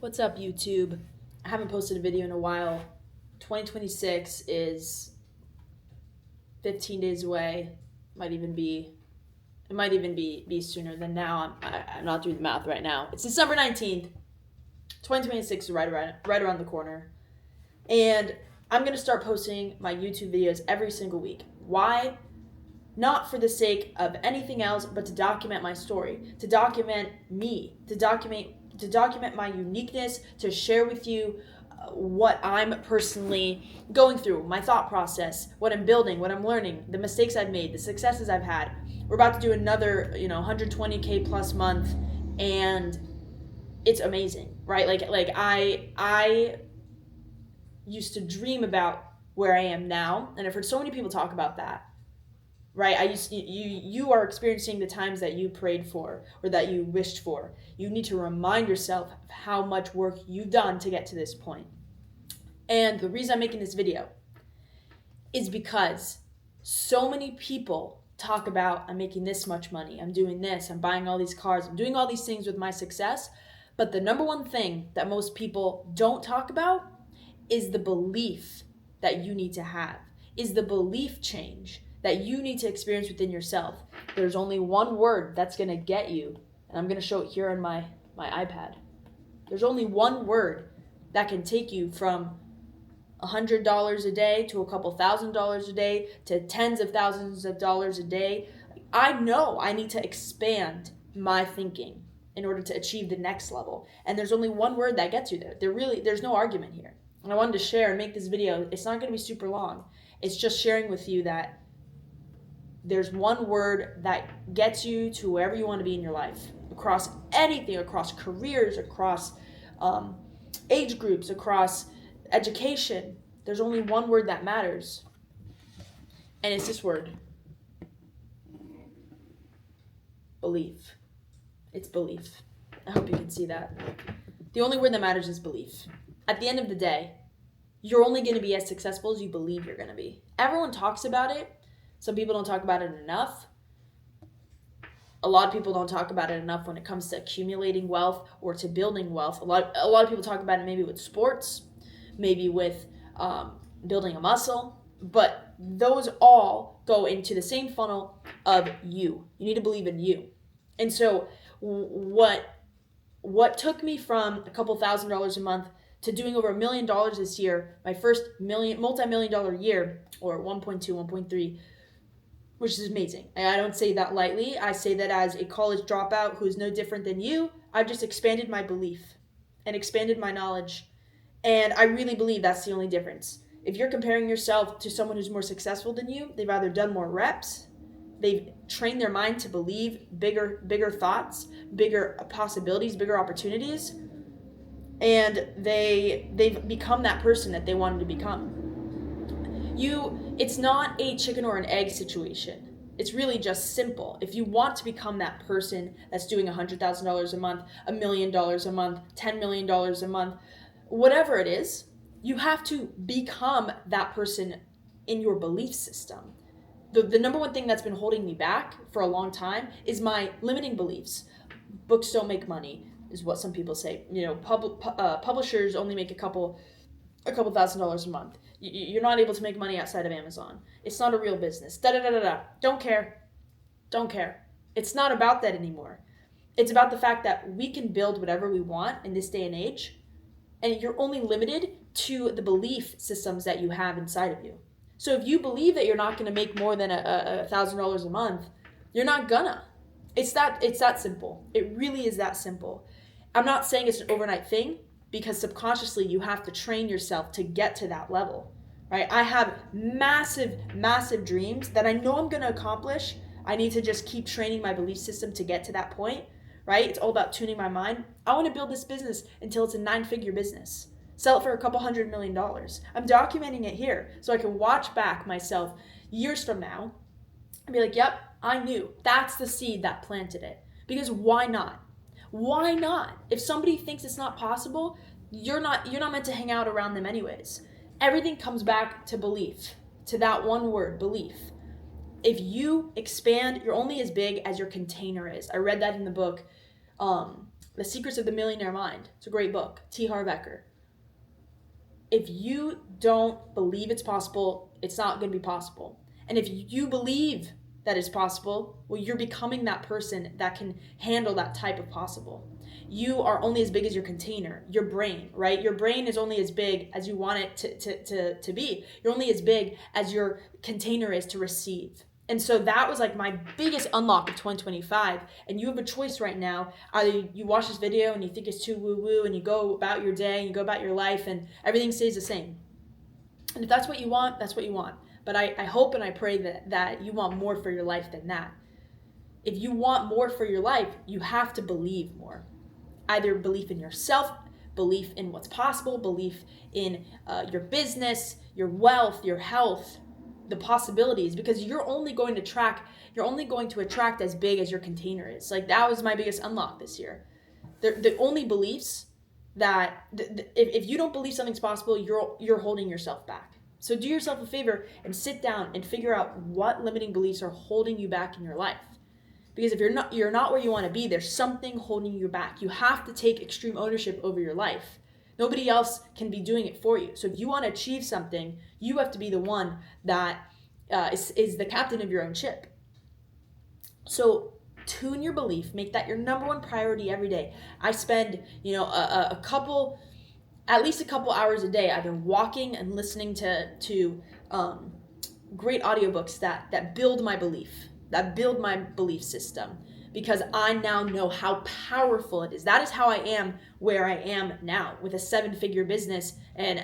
What's up, YouTube? I haven't posted a video in a while. 2026 is 15 days away. Might even be it might even be sooner than now. I'm not doing the math right now. It's December 19th. 2026 is right around the corner. And I'm going to start posting my YouTube videos every single week. Why? Not for the sake of anything else, but to document my story, to document me, to document my uniqueness, to share with you what I'm personally going through, my thought process, what I'm building, what I'm learning, the mistakes I've made, the successes I've had. We're about to do another, 120K plus month, and it's amazing, right? Like I used to dream about where I am now, and I've heard so many people talk about that, right? You are experiencing the times that you prayed for or that you wished for. You need to remind yourself of how much work you've done to get to this point. And the reason I'm making this video is because so many people talk about, I'm making this much money, I'm doing this, I'm buying all these cars, I'm doing all these things with my success. But the number one thing that most people don't talk about is the belief that you need to have, is the belief change that you need to experience within yourself. There's only one word that's going to get you, and I'm going to show it here on my iPad. There's only one word that can take you from $100 a day to a couple $1,000s a day to tens of thousands of dollars a day. I know I need to expand my thinking in order to achieve the next level. And there's only one word that gets you there. There's no argument here. And I wanted to share and make this video. It's not going to be super long. It's just sharing with you that there's one word that gets you to wherever you want to be in your life, across anything, across careers, across age groups, across education. There's only one word that matters, and it's this word: belief. It's belief. I hope you can see that. The only word that matters is belief. At the end of the day, you're only going to be as successful as you believe you're going to be. Everyone talks about it. Some people don't talk about it enough. A lot of people don't talk about it enough when it comes to accumulating wealth or to building wealth. A lot of people talk about it maybe with sports, maybe with building a muscle, but those all go into the same funnel of you. You need to believe in you. And so what took me from a couple $1,000s a month to doing over $1 million this year, my first multi-million dollar year, or 1.2, 1.3, which is amazing. And I don't say that lightly. I say that as a college dropout who is no different than you. I've just expanded my belief and expanded my knowledge. And I really believe that's the only difference. If you're comparing yourself to someone who's more successful than you, they've either done more reps, they've trained their mind to believe bigger thoughts, bigger possibilities, bigger opportunities, and they've become that person that they wanted to become. It's not a chicken or an egg situation. It's really just simple. If you want to become that person that's doing $100,000 a month, $1 million a month, $10 million a month, whatever it is, you have to become that person in your belief system. The number one thing that's been holding me back for a long time is my limiting beliefs. Books don't make money, is what some people say. Publishers only make a couple $1,000s a month. You're not able to make money outside of Amazon. It's not a real business. Don't care. It's not about that anymore. It's about the fact that we can build whatever we want in this day and age, and you're only limited to the belief systems that you have inside of you. So if you believe that you're not going to make more than $1,000 a month, you're not gonna. It's that simple. It really is that simple. I'm not saying it's an overnight thing, because subconsciously you have to train yourself to get to that level, right? I have massive dreams that I know I'm going to accomplish. I need to just keep training my belief system to get to that point, right? It's all about tuning my mind. I want to build this business until it's a 9-figure business. Sell it for a couple $100 million. I'm documenting it here so I can watch back myself years from now and be like, yep, I knew. That's the seed that planted it. Because why not? Why not? If somebody thinks it's not possible, you're not meant to hang out around them anyways. Everything comes back to belief, to that one word, belief. If you expand, you're only as big as your container is. I read that in the book, The Secrets of the Millionaire Mind. It's a great book. T. Harv Eker. If you don't believe it's possible, it's not going to be possible. And if you believe that it's possible, well, you're becoming that person that can handle that type of possible. You are only as big as your container, your brain, right? Your brain is only as big as you want it to be. You're only as big as your container is to receive. And so that was like my biggest unlock of 2025. And you have a choice right now. Either you watch this video and you think it's too woo-woo and you go about your day and you go about your life and everything stays the same. And if that's what you want, that's what you want. But I hope and I pray that you want more for your life than that. If you want more for your life, you have to believe more. Either belief in yourself, belief in what's possible, belief in your business, your wealth, your health, the possibilities, because you're only going to attract as big as your container is. Like, that was my biggest unlock this year. The only beliefs that if you don't believe something's possible, you're holding yourself back. So do yourself a favor and sit down and figure out what limiting beliefs are holding you back in your life. Because if you're not where you want to be, there's something holding you back. You have to take extreme ownership over your life. Nobody else can be doing it for you. So if you want to achieve something, you have to be the one that is the captain of your own ship. So tune your belief. Make that your number one priority every day. I spend, at least a couple hours a day either walking and listening to great audiobooks that build my belief system, because I now know how powerful it is. That is how I am where I am now with a 7-figure business. And,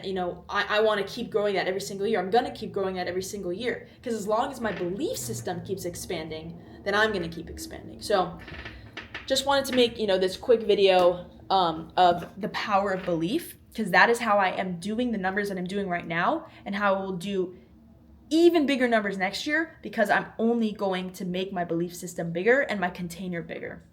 I want to keep growing that every single year. I'm going to keep growing that every single year, because as long as my belief system keeps expanding, then I'm going to keep expanding. So just wanted to make, this quick video of the power of belief, because that is how I am doing the numbers that I'm doing right now, and how I will do even bigger numbers next year, because I'm only going to make my belief system bigger and my container bigger.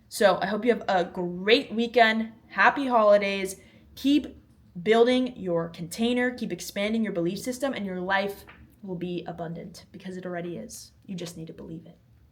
So I hope you have a great weekend. Happy holidays. Keep building your container, keep expanding your belief system, and your life will be abundant, because it already is. You just need to believe it.